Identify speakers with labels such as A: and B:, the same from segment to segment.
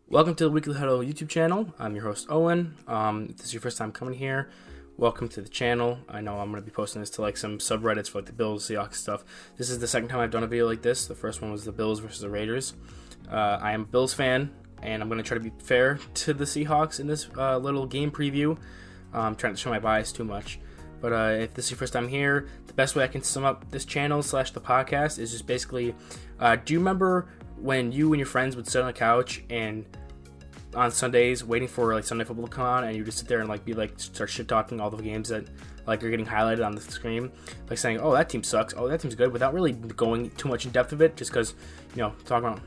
A: Welcome to the Weekly Huddle YouTube channel. I'm your host, Owen. If this is your first time coming here, welcome to the channel. I know I'm going to be posting this to like some subreddits for like the Bills, Seahawks stuff. This is the second time I've done a video like this. The first one was the Bills versus the Raiders. I am a Bills fan, and I'm going to try to be fair to the Seahawks in this little game preview. I'm trying to show my bias too much. But if this is your first time here, the best way I can sum up this channel / the podcast is just basically, do you remember when you and your friends would sit on the couch and on Sundays waiting for like Sunday football to come on, and you just sit there and start shit talking all the games that like are getting highlighted on the screen, like saying, "Oh, that team sucks. Oh, that team's good," without really going too much in depth of it, just because talking about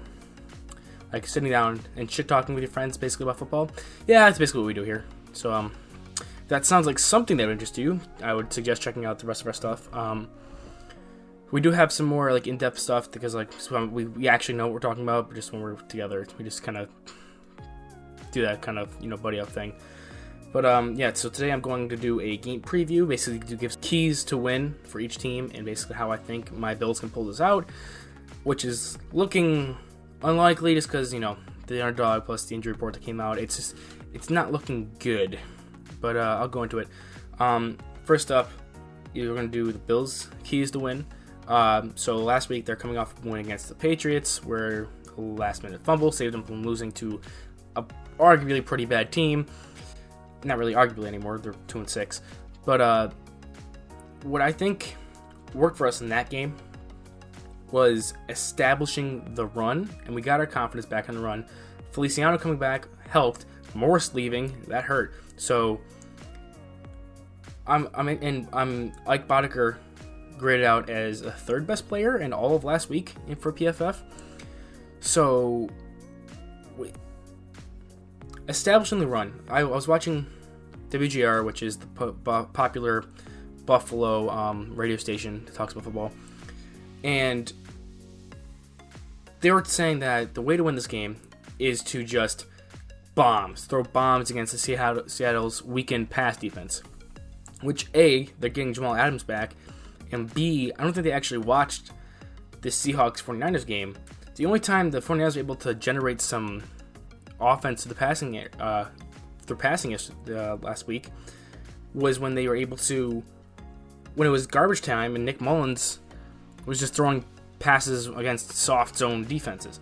A: like sitting down and shit talking with your friends basically about football. Yeah, that's basically what we do here. So if that sounds like something that would interest you, I would suggest checking out the rest of our stuff. We do have some more like in-depth stuff because like we actually know what we're talking about, but just when we're together, we just kind of do that kind of buddy up thing. But yeah, so today I'm going to do a game preview, basically to give keys to win for each team, and basically how I think my Bills can pull this out, which is looking unlikely just because the underdog plus the injury report that came out. It's not looking good, but I'll go into it. First up, we're going to do the Bills keys to win. So last week they're coming off a win against the Patriots, where a last-minute fumble saved them from losing to a arguably pretty bad team. Not really arguably anymore, they're 2-6. But what I think worked for us in that game was establishing the run, and we got our confidence back on the run. Feliciano coming back helped. Morris leaving, that hurt. So I'm Ike Boddicker graded out as a third best player in all of last week for PFF. So establishing the run. I was watching WGR, which is the popular Buffalo radio station that talks about football, and they were saying that the way to win this game is to just throw bombs against the Seattle's weakened pass defense, which A, they're getting Jamal Adams back, and B, I don't think they actually watched the Seahawks 49ers game. The only time the 49ers were able to generate some offense to the passing last week was when they were able to, when it was garbage time and Nick Mullins was just throwing passes against soft zone defenses.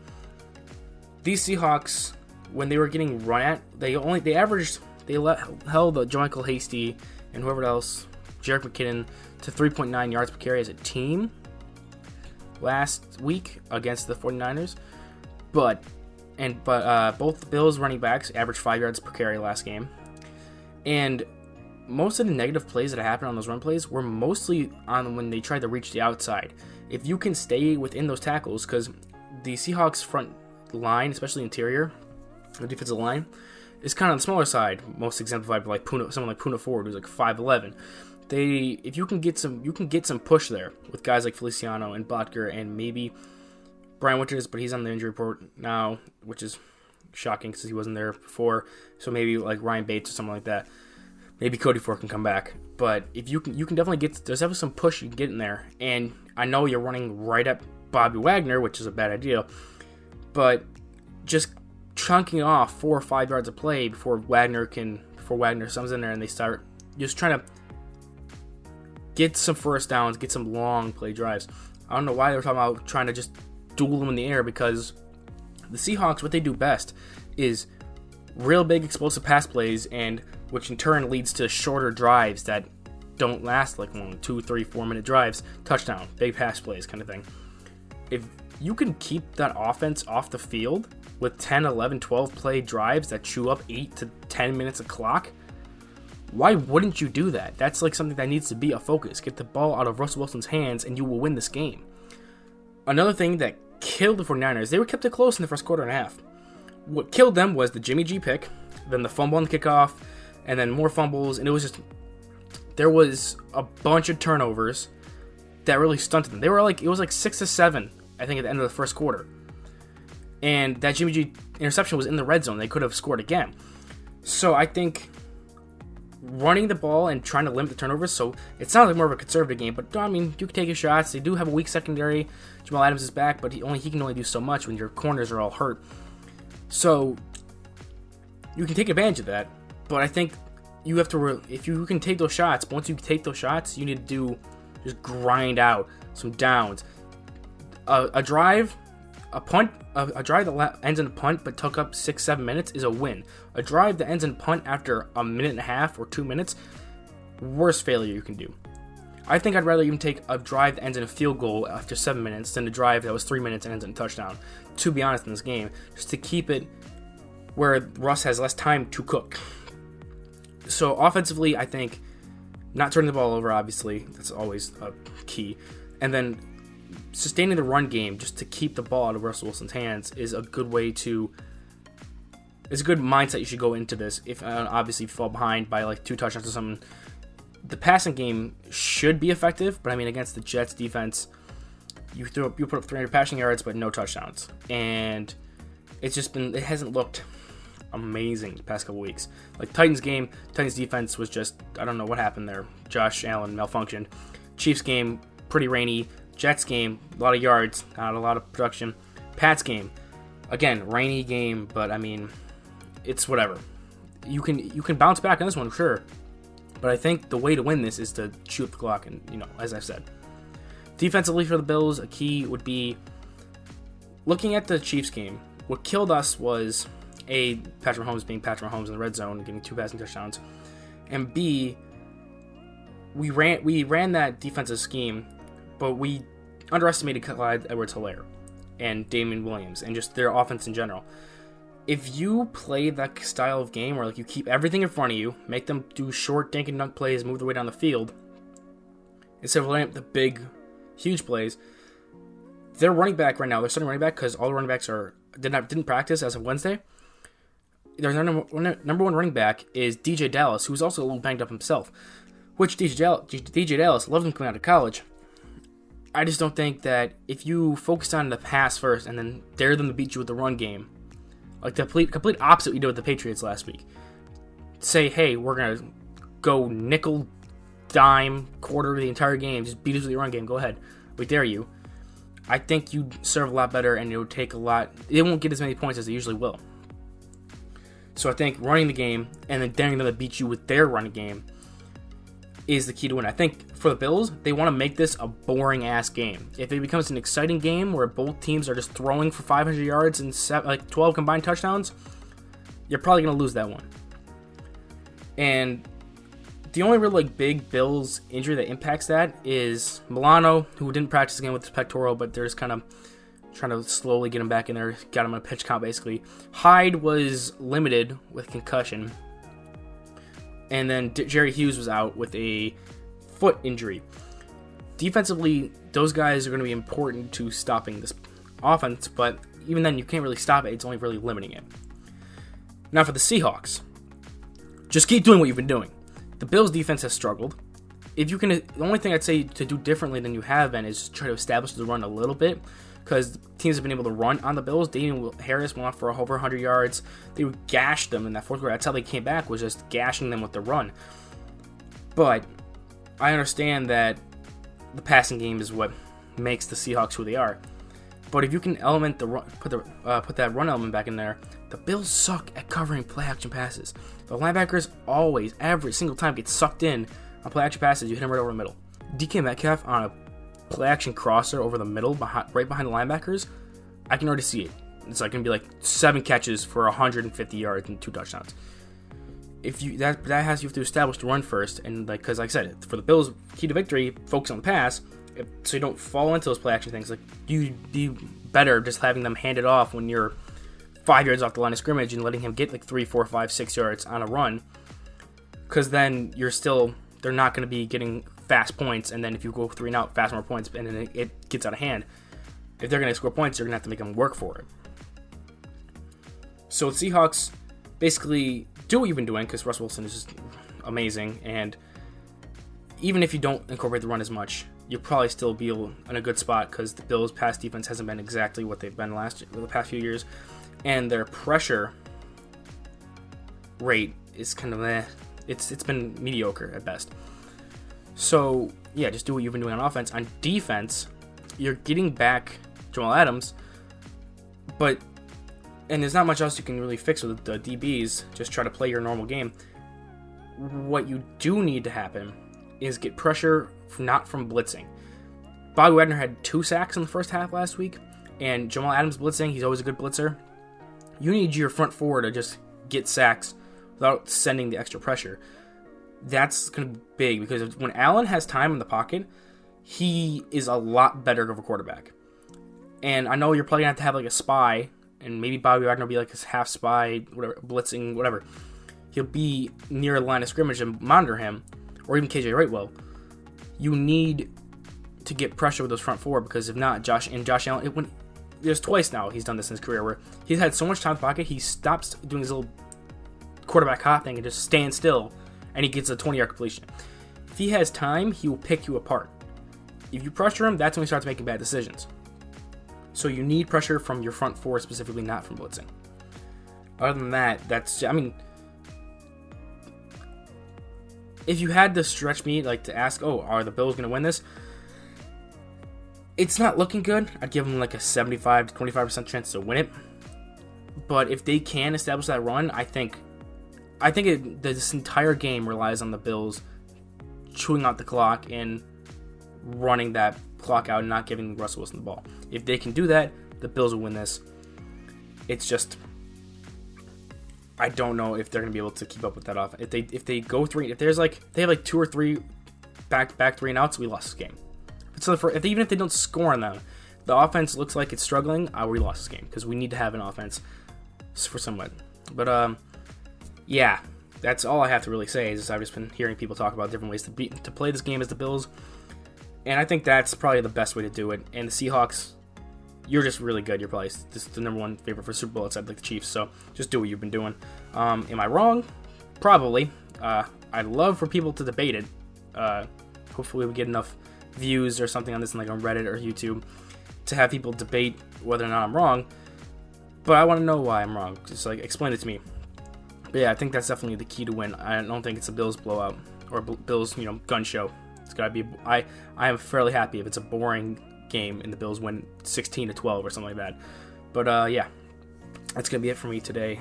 A: These Seahawks, when they were getting run at, they held JaMychal Hasty and whoever else, Jerick McKinnon, to 3.9 yards per carry as a team last week against the 49ers. But both the Bills running backs averaged 5 yards per carry last game. And most of the negative plays that happened on those run plays were mostly on when they tried to reach the outside. If you can stay within those tackles, because the Seahawks front line, especially interior, the defensive line, is kind of on the smaller side, most exemplified by someone like Poona Ford, who's like 5'11". If you can get some push there with guys like Feliciano and Boddicker and maybe Brian Winters, but he's on the injury report now, which is shocking because he wasn't there before. So maybe like Ryan Bates or something like that. Maybe Cody Ford can come back. But if you can definitely there's definitely some push you can get in there. And I know you're running right at Bobby Wagner, which is a bad idea. But just chunking off 4 or 5 yards of play before Wagner comes in there and they start just trying to get some first downs, get some long play drives. I don't know why they were talking about trying to just duel them in the air, because the Seahawks, what they do best is real big explosive pass plays, and which in turn leads to shorter drives that don't last like 1, 2, 3, 4 minute drives, touchdown, big pass plays kind of thing. If you can keep that offense off the field with 10, 11, 12 play drives that chew up 8 to 10 minutes of clock, why wouldn't you do that? That's like something that needs to be a focus. Get the ball out of Russell Wilson's hands and you will win this game. Another thing that killed the 49ers, they were kept it close in the first quarter and a half. What killed them was the Jimmy G pick, then the fumble on the kickoff, and then more fumbles, and there was a bunch of turnovers that really stunted them. It was like 6-7, I think, at the end of the first quarter. And that Jimmy G interception was in the red zone. They could have scored again. So I think running the ball and trying to limit the turnovers, so it sounds like more of a conservative game, but I mean, you can take your shots. They do have a weak secondary. Jamal Adams is back, but he can only do so much when your corners are all hurt. So you can take advantage of that. But I think you have to, if you can take those shots, once you take those shots, you need to just grind out some downs. A drive that ends in a punt but took up 6-7 minutes is a win. A drive that ends in a punt after a minute and a half or 2 minutes, worst failure you can do. I think I'd rather even take a drive that ends in a field goal after 7 minutes than a drive that was 3 minutes and ends in a touchdown, to be honest, in this game, just to keep it where Russ has less time to cook. So offensively, I think not turning the ball over, obviously, that's always a key. And then sustaining the run game just to keep the ball out of Russell Wilson's hands is a good way to... It's a good mindset you should go into this. If obviously you fall behind by like 2 touchdowns or something, the passing game should be effective. But I mean, against the Jets defense, you put up 300 passing yards but no touchdowns, and it hasn't looked amazing the past couple weeks. Like Titans defense was just, I don't know what happened there. Josh Allen malfunctioned. Chiefs game, pretty rainy. Jets game, a lot of yards, not a lot of production. Pats game, again, rainy game, but I mean, it's whatever. You can bounce back on this one, sure. But I think the way to win this is to shoot up the clock, and as I've said. Defensively for the Bills, a key would be looking at the Chiefs game. What killed us was A, Patrick Mahomes being Patrick Mahomes in the red zone and getting 2 passing touchdowns, and B, we ran that defensive scheme, but we underestimated Clyde Edwards-Helaire and Damian Williams and just their offense in general. If you play that style of game where like you keep everything in front of you, make them do short dink and dunk plays, move their way down the field, instead of laying up the big, huge plays, their running back right now, they're starting running back because all the running backs didn't practice as of Wednesday. Their number one running back is DJ Dallas, who's also a little banged up himself. Which DJ Dallas loved him coming out of college. I just don't think that if you focus on the pass first and then dare them to beat you with the run game, like the complete opposite we did with the Patriots last week. Say, hey, we're going to go nickel, dime, quarter the entire game. Just beat us with your run game. Go ahead. We dare you. I think you'd serve a lot better, and it would take a lot. They won't get as many points as they usually will. So I think running the game and then daring them to beat you with their running game is the key to win. I think for the Bills, they want to make this a boring-ass game. If it becomes an exciting game where both teams are just throwing for 500 yards and 12 combined touchdowns, you're probably going to lose that one. And the only real big Bills injury that impacts that is Milano, who didn't practice again with his pectoral, but they're just kind of trying to slowly get him back in there, got him on a pitch count basically. Hyde was limited with concussion. And then Jerry Hughes was out with a foot injury. Defensively, those guys are going to be important to stopping this offense, but even then, you can't really stop it. It's only really limiting it. Now for the Seahawks, just keep doing what you've been doing. The Bills' defense has struggled. The only thing I'd say to do differently than you have been is try to establish the run a little bit, because teams have been able to run on the Bills. Damian Harris went off for over 100 yards. They gashed them in that fourth quarter. That's how they came back, was just gashing them with the run. But I understand that the passing game is what makes the Seahawks who they are. But if you can element the run, put that run element back in there, the Bills suck at covering play action passes. The linebackers always, every single time, get sucked in on play action passes. You hit them right over the middle. DK Metcalf on a play action crosser over the middle, right behind the linebackers, I can already see it. It's going to be 7 catches for 150 yards and 2 touchdowns. If you you have to establish the run first, and because like I said, for the Bills, key to victory, focus on the pass, so you don't fall into those play action things. You'd be better just having them hand it off when you're 5 yards off the line of scrimmage and letting him get 3, 4, 5, 6 yards on a run, because then they're not going to be getting fast points, and then if you go 3 and out, fast more points, and then it gets out of hand. If they're going to score points, you're going to have to make them work for it. So the Seahawks basically do what you've been doing, because Russell Wilson is just amazing, and even if you don't incorporate the run as much, you'll probably still be in a good spot, because the Bills' pass defense hasn't been exactly what they've been the past few years, and their pressure rate is kind of it's been mediocre at best. So, yeah, just do what you've been doing on offense. On defense, you're getting back Jamal Adams, but and there's not much else you can really fix with the DBs. Just try to play your normal game. What you do need to happen is get pressure not from blitzing. Bobby Wagner had 2 sacks in the first half last week, and Jamal Adams blitzing, he's always a good blitzer. You need your front four to just get sacks without sending the extra pressure. That's going to be big, because when Allen has time in the pocket, he is a lot better of a quarterback. And I know you're probably going to have like a spy, and maybe Bobby Wagner will be like his half spy, whatever, blitzing, whatever. He'll be near the line of scrimmage and monitor him, or even KJ Wright will. You need to get pressure with those front four, because if not, Josh Allen, there's twice now he's done this in his career where he's had so much time in the pocket, he stops doing his little quarterback hop thing and just stands still, and he gets a 20-yard completion. If he has time, he will pick you apart. If you pressure him, that's when he starts making bad decisions. So you need pressure from your front four specifically, not from blitzing. Other than that, if you had to stretch me, like to ask, are the Bills going to win this? It's not looking good. I'd give them like a 75 to 25% chance to win it. But if they can establish that run, I think this entire game relies on the Bills chewing out the clock and running that clock out and not giving Russell Wilson the ball. If they can do that, the Bills will win this. It's just, I don't know if they're going to be able to keep up with that off. If they go 3, if there's like, they have like 2 or 3 back 3 and outs, we lost this game. So even if they don't score on them, the offense looks like it's struggling, we lost this game, because we need to have an offense for somewhat. But yeah, that's all I have to really say. Is I've just been hearing people talk about different ways to play this game as the Bills, and I think that's probably the best way to do it. And the Seahawks, you're just really good. You're probably just the number 1 favorite for Super Bowl outside like the Chiefs. So just do what you've been doing. Am I wrong? Probably. I'd love for people to debate it. Hopefully we get enough views or something on this, like on Reddit or YouTube, to have people debate whether or not I'm wrong. But I want to know why I'm wrong. Just like explain it to me. But yeah, I think that's definitely the key to win. I don't think it's a Bills blowout or Bills, gun show. It's gotta be. I am fairly happy if it's a boring game and the Bills win 16-12 or something like that. But yeah, that's gonna be it for me today.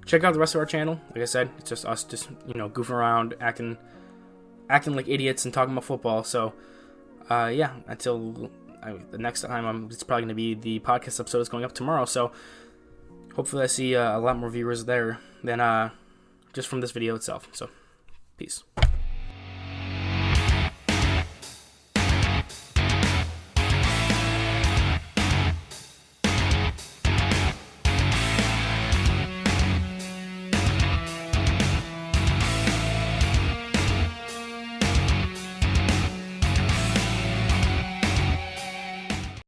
A: Check out the rest of our channel. Like I said, it's just us goofing around, acting like idiots and talking about football. So yeah, until the next time, it's probably going to be the podcast episode is going up tomorrow. So hopefully I see a lot more viewers there than just from this video itself. So peace.